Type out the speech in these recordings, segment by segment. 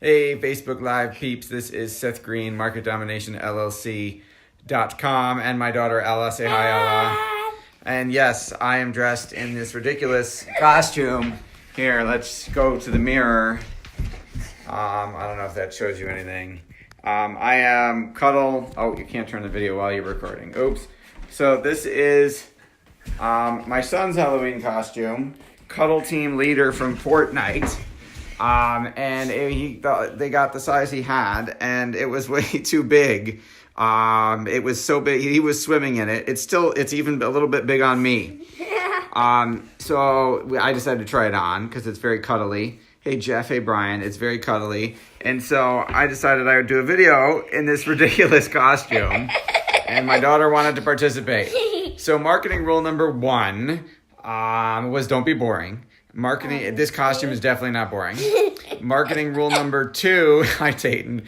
Hey, Facebook Live peeps, this is Seth Greene, Market Domination LLC.com, and my daughter Ella. Say hi, Ella. And yes, I am dressed in this ridiculous costume. Here, let's go to the mirror. I don't know if that shows you anything. I am Cuddle. Oh, you can't turn the video while you're recording. Oops. So this is my son's Halloween costume. Cuddle team leader from Fortnite. They got the size he had, and it was way too big. It was so big, he was swimming in it. It's even a little bit big on me. So I decided to try it on because it's very cuddly. Hey Jeff, hey Brian, it's very cuddly. And so I decided I would do a video in this ridiculous costume, and my daughter wanted to participate. So marketing rule number 1 was don't be boring. This costume is definitely not boring. Marketing rule number 2, hi Tayton.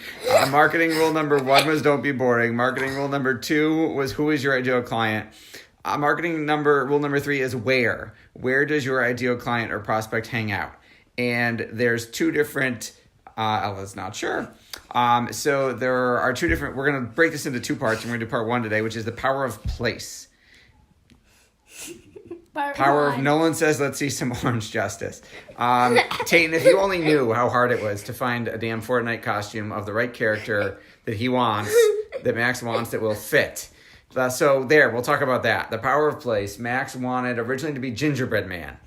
Marketing rule number 1 was don't be boring. Marketing rule number 2 was who is your ideal client. Rule number 3 is where. Where does your ideal client or prospect hang out? And there's 2 different, Ella's not sure. So there are 2 different, we're going to break this into 2 parts. And we're going to do part 1 today, which is the power of place. Power of Nolan says, let's see some orange justice. Tayton, if you only knew how hard it was to find a damn Fortnite costume of the right character that he wants, that Max wants, that will fit. So there, we'll talk about that. The power of place. Max wanted originally to be Gingerbread Man.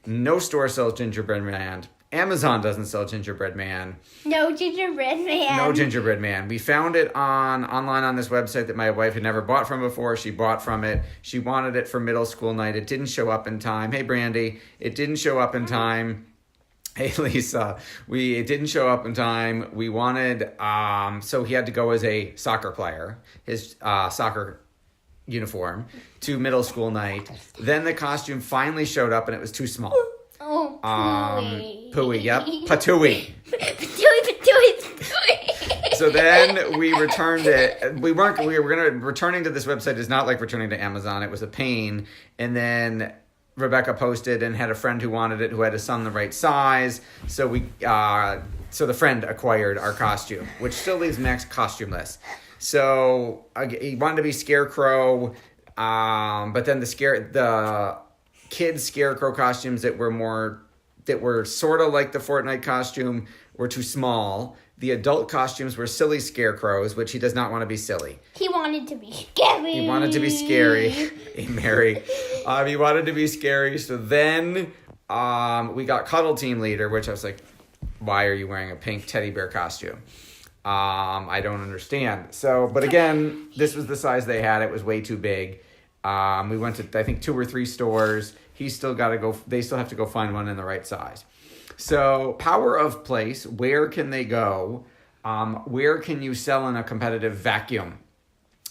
No store sells Gingerbread Man. Amazon doesn't sell Gingerbread Man. No Gingerbread Man. No Gingerbread Man. We found it online on this website that my wife had never bought from before. She bought from it. She wanted it for middle school night. It didn't show up in time. Hey, Brandy. It didn't show up in time. Hey, Lisa. It didn't show up in time. We wanted, so he had to go as a soccer player. His soccer uniform to middle school night. Then the costume finally showed up and it was too small. Oh, Pooey, yep. Patooey. Patooey. So then we returned it. Returning to this website is not like returning to Amazon. It was a pain. And then Rebecca posted and had a friend who wanted it, who had a son the right size. So the friend acquired our costume, which still leaves Max costumeless. So he wanted to be Scarecrow, but then the kids' Scarecrow costumes that were sort of like the Fortnite costume were too small. The adult costumes were silly Scarecrows, which he does not want to be silly. He wanted to be scary. He wanted to be scary. Hey, Mary. He wanted to be scary. So then we got Cuddle Team Leader, which I was like, why are you wearing a pink teddy bear costume? I don't understand. So, but again, this was the size they had. It was way too big. We went to, I think, 2 or 3 stores. They still have to go find one in the right size. So power of place, where can they go? Where can you sell in a competitive vacuum?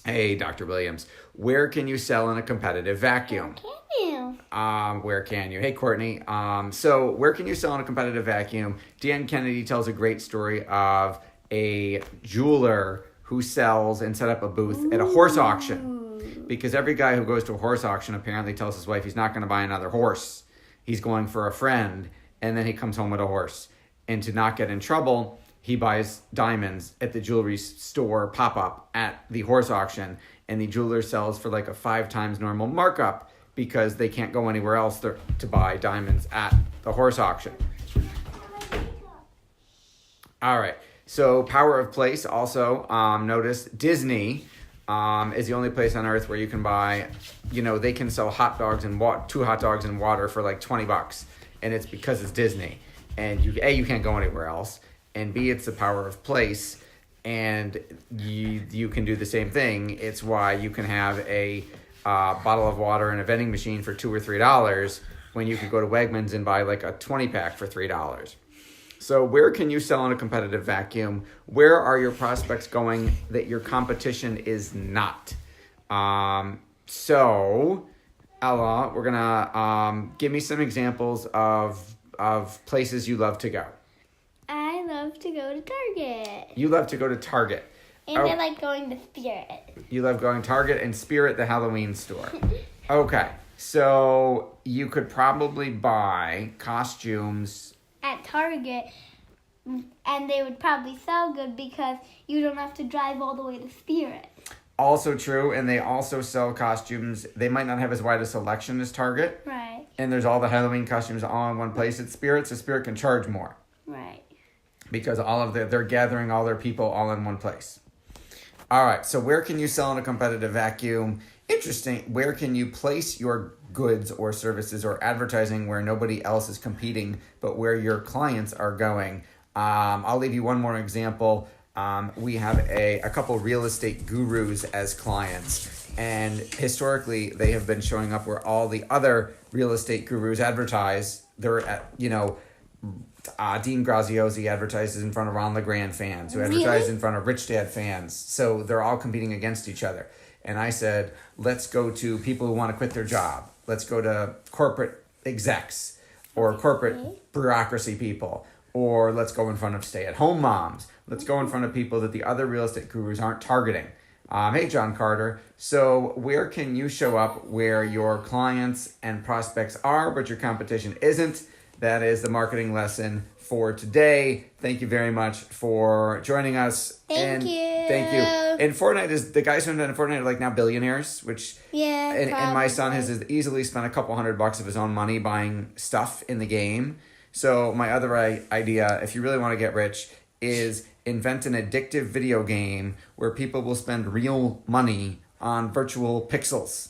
Hey, Dr. Williams, where can you sell in a competitive vacuum? Where can you? Hey, Courtney. So where can you sell in a competitive vacuum? Dan Kennedy tells a great story of a jeweler who sells and set up a booth at a horse auction. Because every guy who goes to a horse auction apparently tells his wife he's not going to buy another horse. He's going for a friend, and then he comes home with a horse. And to not get in trouble, he buys diamonds at the jewelry store pop-up at the horse auction, and the jeweler sells for like a 5 times normal markup because they can't go anywhere else to buy diamonds at the horse auction. All right. So power of place also, notice Disney is the only place on earth where you can buy, they can sell hot dogs and 2 hot dogs and water for like $20. And it's because it's Disney. And you can't go anywhere else. And B, it's the power of place. And you can do the same thing. It's why you can have a bottle of water and a vending machine for $2 or $3 when you could go to Wegmans and buy like a 20-pack for $3. So where can you sell in a competitive vacuum? Where are your prospects going that your competition is not? So, Ella, we're going to give me some examples of places you love to go. I love to go to Target. You love to go to Target. And I like going to Spirit. You love going to Target and Spirit, the Halloween store. Okay. So you could probably buy costumes at Target and they would probably sell good because you don't have to drive all the way to Spirit. Also true, and they also sell costumes. They might not have as wide a selection as Target. Right. And there's all the Halloween costumes all in one place at Spirit, so Spirit can charge more. Right. Because they're gathering all their people all in one place. All right, so where can you sell in a competitive vacuum? Interesting. Where can you place your goods or services or advertising where nobody else is competing, but where your clients are going? I'll leave you one more example. We have a couple real estate gurus as clients, and historically they have been showing up where all the other real estate gurus advertise. They're at, Dean Graziosi advertises in front of Ron LeGrand fans, who advertise in front of Rich Dad fans. So they're all competing against each other. And I said, let's go to people who want to quit their job. Let's go to corporate execs or corporate bureaucracy people. Or let's go in front of stay-at-home moms. Let's go in front of people that the other real estate gurus aren't targeting. Hey, John Carter. So where can you show up where your clients and prospects are, but your competition isn't? That is the marketing lesson for today. Thank you very much for joining us. Thank you. And Fortnite the guys who have done Fortnite are like now billionaires, which and my son has easily spent a couple $100 of his own money buying stuff in the game. So my other idea, if you really want to get rich, is invent an addictive video game where people will spend real money on virtual pixels.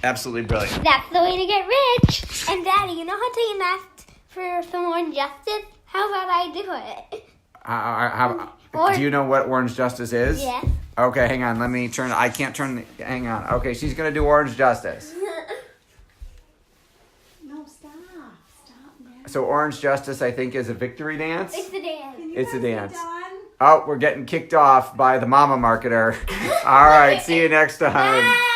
Absolutely brilliant. That's the way to get rich. And Daddy, you know how Tate asked for some orange justice? How about I do it? Do you know what orange justice is? Yeah. Okay, hang on. Let me turn. I can't turn. Hang on. Okay, she's going to do orange justice. No, stop. Stop now. So orange justice, I think, is a victory dance. It's the dance. It's a dance. Done? Oh, we're getting kicked off by the mama marketer. All right, see you next time. Bye.